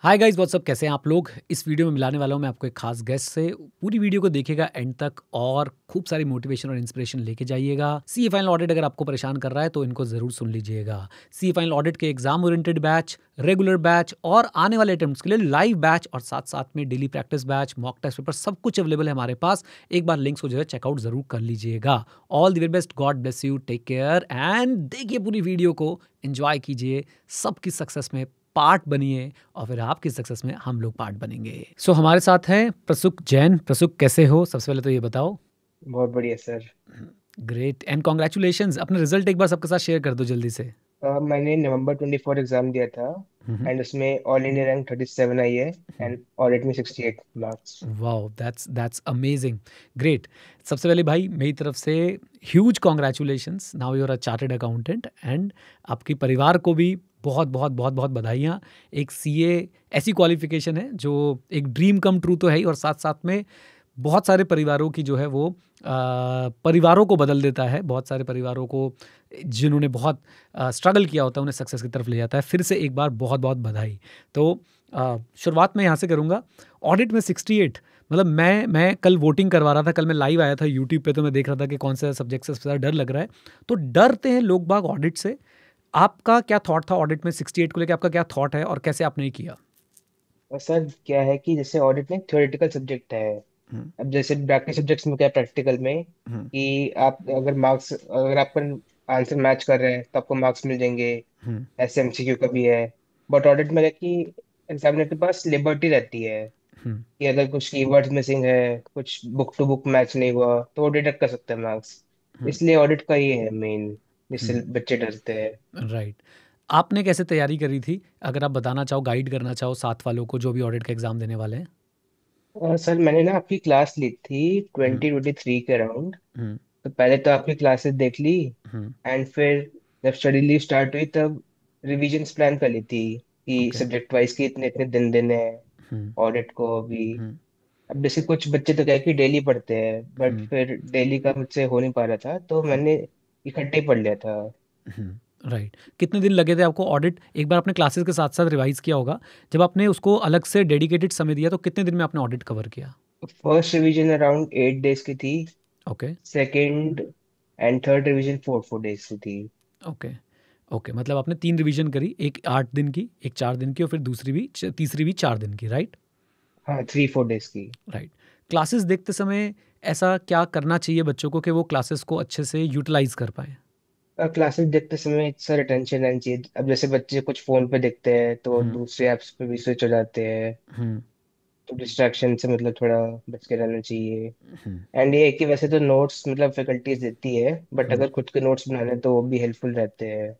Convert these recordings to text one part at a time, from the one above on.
Hi guys what's up, कैसे हैं आप लोग। इस वीडियो में मिलाने वाला हूं मैं आपको एक खास गेस्ट से। पूरी वीडियो को देखिएगा एंड तक और खूब सारी मोटिवेशन और इंस्पिरेशन लेके जाइएगा। सीए फाइनल ऑडिट अगर आपको परेशान कर रहा है तो इनको ज़रूर सुन लीजिएगा। सीए फाइनल ऑडिट के exam oriented batch, regular batch और आने वाले अटेम्प्ट्स के लिए लाइव बैच और साथ साथ में daily practice batch, mock test paper, सब कुछ अवेलेबल है हमारे पास। एक बार लिंक्स को जो है चेकआउट ज़रूर कर लीजिएगा। All the very best, God bless you, take care and देखिए पूरी वीडियो को, एंजॉय कीजिए, सबकी सक्सेस में पार्ट बनिए और फिर आपकी सक्सेस में हम लोग पार्ट बनेंगे। सो हमारे साथ हैं प्रसुक जैन। प्रसुक, कैसे हो? सबसे पहले तो ये बताओ। बहुत बढ़िया सर। Great and congratulations. अपने रिजल्ट एक बार सबके साथ शेयर कर दो जल्दी से। मैंने नवंबर 24 एग्जाम दिया था। हम्म। एंड उसमें ऑल इंडिया रैंक 37 आई है। एंड ऑडिट में 68 marks. Wow, that's amazing. Great. सबसे पहले भाई मेरी तरफ से huge congratulations, now you are a chartered accountant and आपके परिवार को भी बहुत बहुत बहुत बहुत बधाइयाँ। एक सीए ऐसी क्वालिफिकेशन है जो एक ड्रीम कम ट्रू तो है ही, और साथ साथ में बहुत सारे परिवारों की जो है वो परिवारों को बदल देता है। बहुत सारे परिवारों को जिन्होंने बहुत स्ट्रगल किया होता है उन्हें सक्सेस की तरफ ले जाता है। फिर से एक बार बहुत बहुत बधाई। तो शुरुआत मैं यहाँ से करूँगा। ऑडिट में 68, मतलब मैं कल वोटिंग करवा रहा था, कल मैं लाइव आया था यूट्यूब पे, तो मैं देख रहा था कि कौन सा सब्जेक्ट से सबसे ज़्यादा डर लग रहा है। तो डरते हैं लोग बाग ऑडिट से। आपका क्या थॉट था ऑडिट में 68 को लेकर? आपका क्या थॉट है और कैसे आपने ये किया? और सर क्या है कि जैसे ऑडिट में थ्योरेटिकल सब्जेक्ट है। हम्म। अब जैसे बाकी सब्जेक्ट्स में क्या प्रैक्टिकल में हम्म। कि आप अगर आपका आंसर मैच कर रहे हैं तो आपको मार्क्स मिल जाएंगे। हम्म। ऐसे एमसीक्यू का भी है। बट ऑडिट में है कि एग्जामिनर के पास लिबर्टी रहती है हम्म। कि अगर कुछ कीवर्ड्स मिसिंग है, कुछ बुक टू बुक मैच नहीं हुआ तो वो डिडक्ट कर सकते हैं मार्क्स। हम्म। इसलिए ऑडिट का ये है मेन, जिससे हम्म। बच्चे डरते हैं। राइट। आपने कैसे तैयारी करी थी? अगर आप बताना चाहो, गाइड करना चाहो साथ वालों को जो भी ऑडिट का एग्जाम देने वाले हैं। और सर मैंने ना आपकी क्लास ली थी हम्म। 2023 के अराउंड। हम्म। तो पहले तो आपकी क्लासेस देख ली। हम्म। एंड फिर जब स्टडी लीव स्टार्ट हुई तब रिविजन्स प्लान कर ली थी कि ओके। सब्जेक्ट वाइज के इतने इतने दिन देने हैं हम्म। ऑडिट को अभी। हम्म। अब जैसे कुछ बच्चे तो क्या है कि डेली पढ़ते हैं, बट हम्म। फिर डेली का मुझसे हो नहीं पा रहा था तो मैंने इकट्ठे ही पढ़ लिया था। राइट। कितने दिन लगे थे आपको ऑडिट? एक बार आपने क्लासेस के साथ साथ रिवाइज किया होगा, जब आपने उसको अलग से डेडिकेटेड समय दिया तो कितने दिन में आपने ऑडिट कवर किया? फर्स्ट रिवीजन अराउंड 8 डेज की थी। Okay. Second and third revision 4 4 days की थी। ओके। ओके, मतलब आपने 3 रिवीजन करी, एक 8 दिन की, एक 4 दिन की और फिर दूसरी भी तीसरी भी 4 दिन की, राइट? हाँ, 3 4 डेज की। राइट। क्लासेस देखते समय ऐसा क्या करना चाहिए बच्चों को कि वो क्लासेस को अच्छे से यूटिलाइज कर पाए? क्लासेस देखते समय सर अटेंशन रहनी चाहिए। अब जैसे बच्चे कुछ फोन पे देखते हैं तो हम्म। दूसरे ऐप्स पे भी स्विच हो जाते हैं। हम्म। तो डिस्ट्रैक्शन से मतलब थोड़ा बच के रहना चाहिए। हम्म। एंड ये है कि वैसे तो नोट्स मतलब फैकल्टीज देती है, बट हम्म। अगर खुद के नोट्स बनाने तो वो भी हेल्पफुल रहते हैं।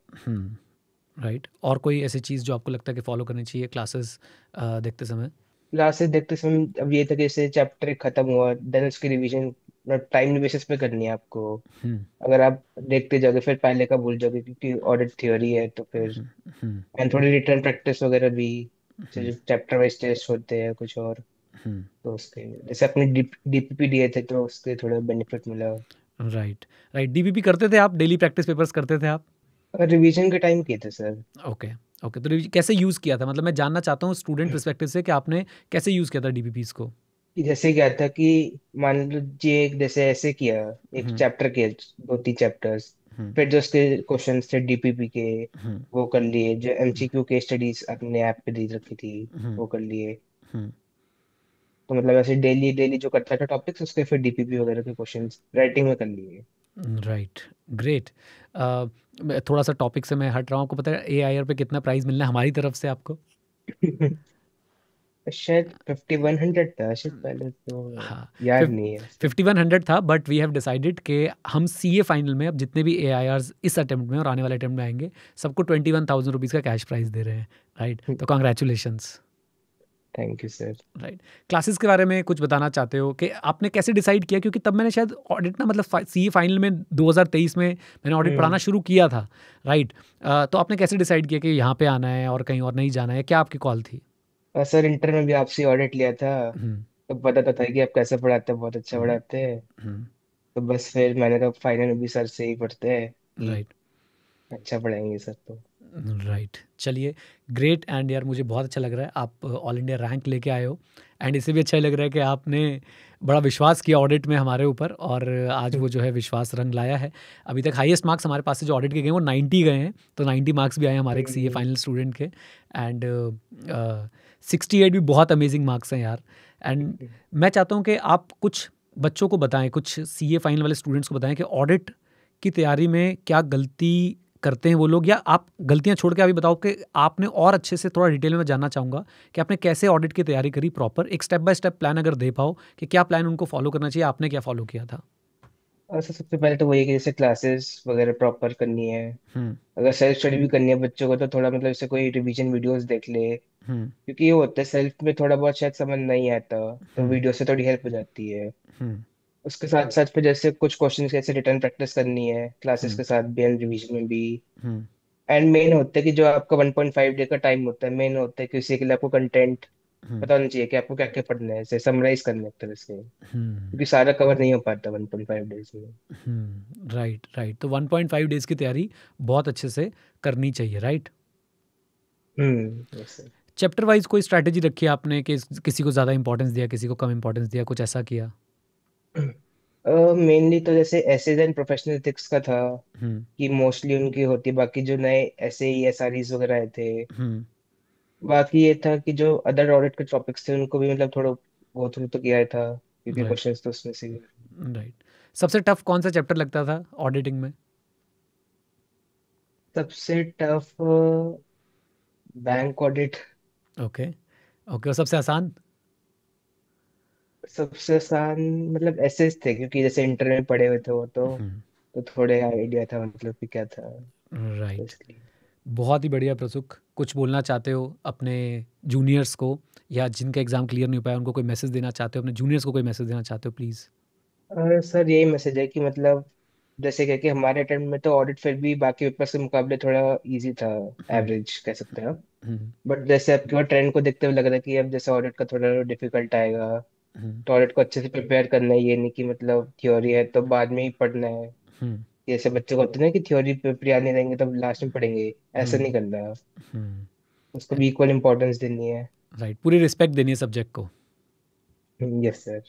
राइट। और कोई ऐसी चीज़ जो आपको लगता है कि फॉलो करनी चाहिए क्लासेस देखते समय? क्लासेस देखते समय अब ये था कि जैसे चैप्टर खत्म हुआ देन उसकी रिवीजन टाइमली बेसिस पे करनी है आपको। हम्म। अगर आप देखते जाओगे फिर पहले का भूल जाओगे क्योंकि ऑडिट थ्योरी है तो फिर। हम्म। हम्म। एंड थोड़ी रिटर्न प्रैक्टिस वगैरह भी, हम्म। जो चैप्टर वाइज टेस्ट होते हैं कुछ और। हम्म। तो उसके जैसे अपने डीपीपी दिए थे तो उसके थोड़ा बेनिफिट मिला। राइट। राइट, डीबीपी करते थे आप? डेली प्रैक्टिस पेपर्स करते थे आप? रिवीजन के टाइम किए थे सर। ओके। ओके, तो कैसे यूज़ किया था? मतलब मैं जानना चाहता हूँ स्टूडेंट पर्सपेक्टिव से कि आपने कैसे यूज़ किया था डीबीपीस को? कि जैसे क्या था कि मान लीजिए जैसे ऐसे किया, एक हम्म। चैप्टर किया, 2 3 चैप्टर्स। हम्म। फिर जो उसके क्वेश्चन थे डीपीपी के हम्म। वो कर लिए, जो एमसीक्यू के स्टडीज अपने ऐप पे दी रखी थी हम्म। वो कर लिए। हम्म। तो मतलब ऐसे डेली डेली जो करता था टॉपिक्स उसके फिर डीपीपी वगैरह के क्वेश्चंस राइटिंग में कर लिए। राइट। ग्रेट। थोड़ा सा टॉपिक से मैं हट रहा हूँ। आपको पता है ए आई आर पे कितना प्राइस मिलना है हमारी तरफ से आपको? शायद 5100 था शायद, पहले तो हाँ। याद नहीं है ऐसे। 5100 था, बट वी हैव डिसाइडेड कि हम सीए फाइनल में अब जितने भी ए आई आर्स इस अटेम्प्ट में और आने वाले अटेम्प्ट में आएंगे, सबको 21,000 रुपीज़ का कैश प्राइज दे रहे हैं। राइट, तो congratulations. Thank you sir. Right. Classes के बारे में कुछ बताना चाहते हो कि आपने कैसे डिसाइड किया? क्योंकि तब मैंने शायद ऑडिट ना, मतलब सीए फाइनल में 2023 में मैंने ऑडिट पढ़ाना हम्म। शुरू किया था। राइट। तो आपने कैसे डिसाइड किया कि यहाँ पे आना है और कहीं और नहीं जाना है? क्या आपकी कॉल थी? और सर इंटर में भी आपसे ऑडिट लिया था। हम्म। तो पता तो था कि आप कैसे पढ़ाते हैं, बहुत अच्छा हम्म। पढ़ाते हैं। हम्म। तो बस फिर मैंने कहा फाइनल में भी सर से ही पढ़ते हैं कि राइट। अच्छा पढ़ाएंगे सर तो। राइट, चलिए, ग्रेट। एंड यार मुझे बहुत अच्छा लग रहा है आप ऑल इंडिया रैंक लेके आए हो। एंड इससे भी अच्छा लग रहा है कि आपने बड़ा विश्वास किया ऑडिट में हमारे ऊपर, और आज वो जो है विश्वास रंग लाया है। अभी तक हाईएस्ट मार्क्स हमारे पास से जो ऑडिट के गए वो 90 गए हैं, तो 90 मार्क्स भी आए हमारे एक सीए हम्म, फाइनल स्टूडेंट के। एंड 68 भी बहुत अमेजिंग मार्क्स हैं यार। एंड मैं चाहता हूँ कि आप कुछ बच्चों को बताएं, कुछ सीए फाइनल वाले स्टूडेंट्स को बताएं कि ऑडिट की तैयारी में क्या गलती करते हैं वो लोग, या आप गलतियां छोड़ के अभी बताओ कि आपने और अच्छे से थोड़ा डिटेल में जानना चाहूँगा कि आपने कैसे ऑडिट की तैयारी करी प्रॉपर, एक स्टेप बाय स्टेप प्लान अगर दे पाओ कि क्या प्लान उनको फॉलो करना चाहिए, आपने क्या फॉलो किया था। और सबसे पहले तो वही है कि जैसे क्लासेस वगैरह प्रॉपर करनी है। हम्म। अगर सेल्फ स्टडी भी करनी है बच्चों को तो थोड़ा मतलब जैसे कोई रिवीजन वीडियोस देख ले, हम्म। क्योंकि ये होता है सेल्फ में थोड़ा बहुत शायद समझ नहीं आता, तो हम्म। वीडियो से थोड़ी हेल्प हो जाती है। हम्म। उसके साथ साथ फिर जैसे कुछ क्वेश्चंस कैसे रिटर्न प्रैक्टिस करनी है क्लासेस हम्म। के साथ भी एंड रिवीजन में भी। हम्म। एंड मेन होता है कि जो आपका 1.5 डे का टाइम होता है, मेन होता है कि उसी के लिए आपको कंटेंट हम्म। पता होना चाहिए कि आपको क्या क्या पढ़ना है, जैसे समराइज करना है एक तरह से, हम्म। क्योंकि सारा कवर नहीं हो पाता 1.5 डेज में। राइट, राइट, तो 1.5 डेज की तैयारी बहुत अच्छे से करनी चाहिए, right. Yes sir. Chapter wise कोई स्ट्रैटेजी रखी है आपने कि किसी को ज़्यादा इंपॉर्टेंस दिया, किसी को कम इंपॉर्टेंस दिया, कुछ ऐसा किया। मेनली तो जैसे एसेज एंड प्रोफेशनल एथिक्स का था हम्म। कि मोस्टली उनकी होती है, बाकी जो नए ऐसे ही एसआरईज वगैरह आए थे। हम्म। बाकी ये था कि जो अदर ऑडिट के टॉपिक्स थे उनको भी मतलब थोड़ा गो थ्रू तो किया था, क्योंकि राइट, क्वेश्चंस तो उसमें से भी। राइट। सबसे टफ कौन सा चैप्टर लगता था ऑडिटिंग में। सबसे tough bank audit. Okay, okay, और सबसे आसान। सबसे आसान मतलब एसेज थे, क्योंकि जैसे इंटर में पढ़े हुए थे वो हम्म। तो थोड़े आइडिया था मतलब कि क्या था, तो राइट, इसलिए। बहुत ही बढ़िया प्रसुख। कुछ बोलना चाहते हो अपने जूनियर्स को, या जिनका एग्ज़ाम क्लियर नहीं हो पाया उनको कोई मैसेज देना चाहते हो, अपने जूनियर्स को कोई मैसेज देना चाहते हो प्लीज़। सर यही मैसेज है कि मतलब जैसे क्या कि हमारे अटेम्प्ट में तो ऑडिट फिर भी बाकी पेपर्स के मुकाबले थोड़ा इजी था, हम्म। एवरेज कह सकते हैं आप। हम्म। बट जैसे आपके पास ट्रेंड को देखते हुए लग रहा है कि अब जैसे ऑडिट का थोड़ा डिफिकल्ट आएगा, हम्म। तो ऑडिट को अच्छे से प्रिपेयर करना है, ये नहीं कि मतलब थ्योरी है तो बाद में ही पढ़ना है। हम्म। जैसे बच्चों को होता है ना कि थ्योरी पेपर याद नहीं रहेंगे तब लास्ट में पढ़ेंगे, ऐसा हम्म। नहीं करना। हम्म। उसको भी इक्वल इंपॉर्टेंस देनी है। राइट, पूरी रिस्पेक्ट देनी है सब्जेक्ट को। Yes sir.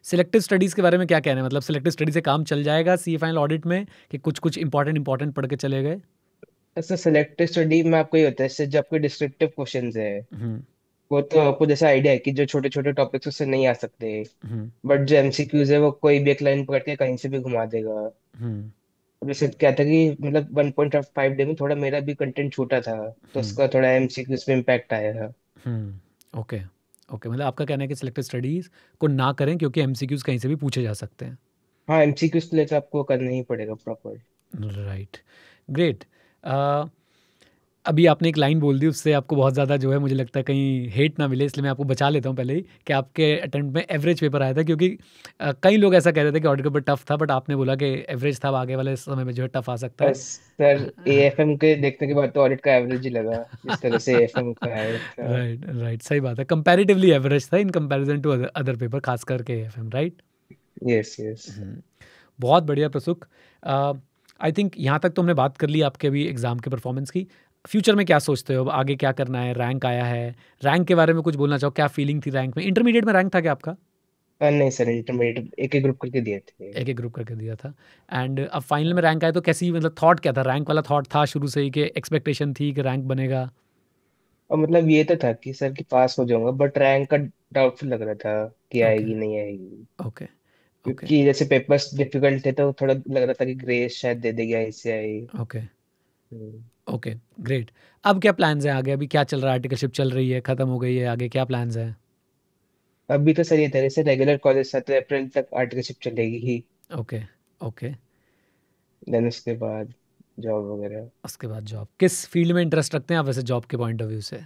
सिलेक्टिव स्टडीज़ के बारे में क्या कहना है, मतलब सिलेक्टिव स्टडी से काम चल जाएगा सी फाइनल ऑडिट में, कि कुछ कुछ इंपॉर्टेंट इंपॉर्टेंट पढ़ के चले गए। ऐसा सिलेक्टिव स्टडी में आपको ये होता है, जैसे जब कोई डिस्क्रिप्टिव क्वेश्चंस है हम्म। वो तो आपको जैसे आइडिया है कि जो छोटे छोटे टॉपिक्स उससे नहीं आ सकते, हम्म। बट जो एमसीक्यूज है वो कोई भी एक लाइन पकड़ के कहीं से भी घुमा देगा। हम्म। अब जैसे क्या था कि मतलब 1.5 डे में थोड़ा मेरा भी कंटेंट छोटा था, तो हम्म। उसका थोड़ा एमसीक्यूज पे इम्पैक्ट आया। ओके, ओके, मतलब आपका कहना है कि सिलेक्टिव स्टडीज़ को ना करें क्योंकि एमसीक्यूज कहीं से भी पूछे जा सकते हैं। हाँ, एमसीक्यूज के लिए तो आपको करना ही पड़ेगा प्रॉपर। Right, great. अभी आपने एक लाइन बोल दी, उससे आपको बहुत ज़्यादा जो है मुझे लगता है कहीं हेट ना मिले, इसलिए मैं आपको बचा लेता हूँ पहले ही, कि आपके अटेम्प्ट में एवरेज पेपर आया था, क्योंकि कई लोग ऐसा कह रहे थे कि ऑडिट पेपर टफ था, बट आपने बोला कि एवरेज था, अब आगे वाले समय में जो है टफ आ सकता है। बस सर, हाँ। एएफएम के देखने के बाद तो ऑडिट का एवरेज ही लगा, जिस तरह से एएफएम का है था। राइट, राइट, सही बात है, कंपैरेटिवली एवरेज था in comparison to other paper, खास करके एएफएम, राइट। Yes yes. बहुत बढ़िया प्रसुख। आई थिंक यहाँ तक तो हमने बात कर ली आपके अभी एग्ज़ाम के परफॉर्मेंस की। फ्यूचर में क्या सोचते हो, अब आगे क्या करना है, रैंक आया है, रैंक के बारे में कुछ बोलना चाहो, क्या फीलिंग थी रैंक में, इंटरमीडिएट में रैंक था क्या आपका। नहीं सर, इंटरमीडिएट एक एक ग्रुप करके दिए थे। एक एक ग्रुप करके दिया था। एंड अब फाइनल में रैंक आया तो कैसी, मतलब थॉट क्या था, रैंक वाला थॉट था शुरू से ही कि एक्सपेक्टेशन थी कि रैंक बनेगा। और मतलब ये तो था कि सर कि पास हो जाऊंगा, बट रैंक का डाउटफुल लग रहा था कि ओके, आएगी नहीं आएगी, ओके, ओके, क्योंकि जैसे पेपर्स डिफिकल्ट थे तो थोड़ा लग रहा था कि ग्रेस शायद दे देगी आईसीआई। Okay, okay, great. अब क्या प्लान्स हैं आगे, अभी क्या चल रहा है, आर्टिकलशिप चल रही है, ख़त्म हो गई है, आगे क्या प्लान्स हैं। अभी तो सर ये तरह से रेगुलर कॉलेज था तो अप्रैल तक आर्टिकलशिप चलेगी ही, ओके, ओके, देन उसके बाद जॉब वगैरह। उसके बाद जॉब, किस फील्ड में इंटरेस्ट रखते हैं आप वैसे जॉब के पॉइंट ऑफ व्यू से।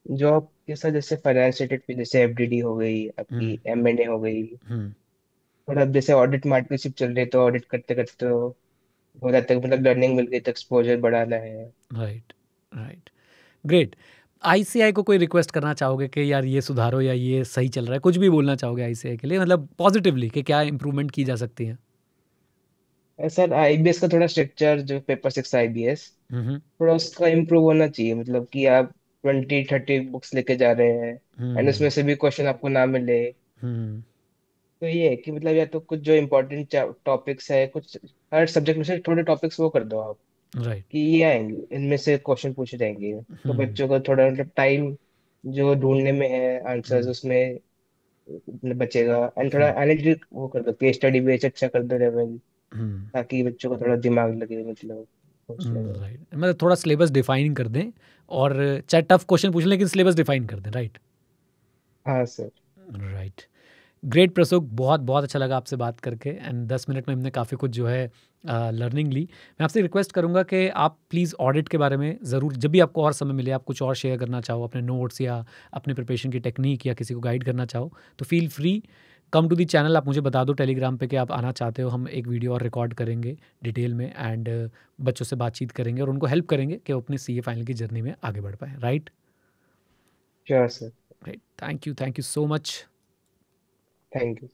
जॉब के साथ जैसे फाइनेंस रिलेटेड फील्ड, जैसे एफडीडी हो गई हम्म। आपकी, एमएनए हो गई। हम्म। और अब जैसे ऑडिट मार्केटशिप चल रही है तो ऑडिट करते करते तो हो जाता है, मतलब लर्निंग मिल गई तो एक्सपोजर बढ़ाना है। Right, right, great. आईसीआई को कोई रिक्वेस्ट करना चाहोगे कि यार ये सुधारो, या ये सही चल रहा है, कुछ भी बोलना चाहोगे आईसीआई के लिए, मतलब पॉजिटिवली कि क्या इंप्रूवमेंट की जा सकती है। सर आईबीएस का थोड़ा स्ट्रक्चर, जो पेपर 6 आईबीएस, हम्म। थोड़ा उसका इम्प्रूव होना चाहिए। मतलब कि आप 20-30 बुक्स लेके जा रहे हैं एंड हम्म। उसमें से भी क्वेश्चन आपको ना मिले। हम्म। तो ये है कि मतलब या तो कुछ जो इम्पोर्टेंट टॉपिक्स है, कुछ हर सब्जेक्ट में से थोड़े टॉपिक्स वो कर दो आप, राइट। कि ये आएंगे इनमें से क्वेश्चन पूछे जाएंगे, तो हम्म। बच्चों को थोड़ा मतलब टाइम जो ढूंढने में है आंसर्स हम्म। उसमें बचेगा। एंड थोड़ा हम्म। एनालिटिक वो कर दो, केस स्टडी बेस अच्छा कर दो लेवल, हम्म। ताकि बच्चों को थोड़ा दिमाग लगे, मतलब सोचने में। राइट, मतलब थोड़ा सिलेबस डिफाइन कर दें, और चाहे टफ क्वेश्चन पूछ लें लेकिन सिलेबस डिफाइन कर दें, राइट। हाँ सर। राइट। ग्रेट प्रसुक, बहुत बहुत अच्छा लगा आपसे बात करके, एंड 10 मिनट में हमने काफ़ी कुछ जो है लर्निंग ली। मैं आपसे रिक्वेस्ट करूंगा कि आप प्लीज़ ऑडिट के बारे में ज़रूर, जब भी आपको और समय मिले, आप कुछ और शेयर करना चाहो अपने नोट्स या अपने प्रिपरेशन की टेक्निक, या किसी को गाइड करना चाहो, तो feel free, come to the channel. आप मुझे बता दो टेलीग्राम पे कि आप आना चाहते हो, हम एक वीडियो और रिकॉर्ड करेंगे डिटेल में, एंड बच्चों से बातचीत करेंगे और उनको हेल्प करेंगे कि वो अपने सीए फाइनल की जर्नी में आगे बढ़ पाए, right. Sure sir. Right, thank you so much. Thank you.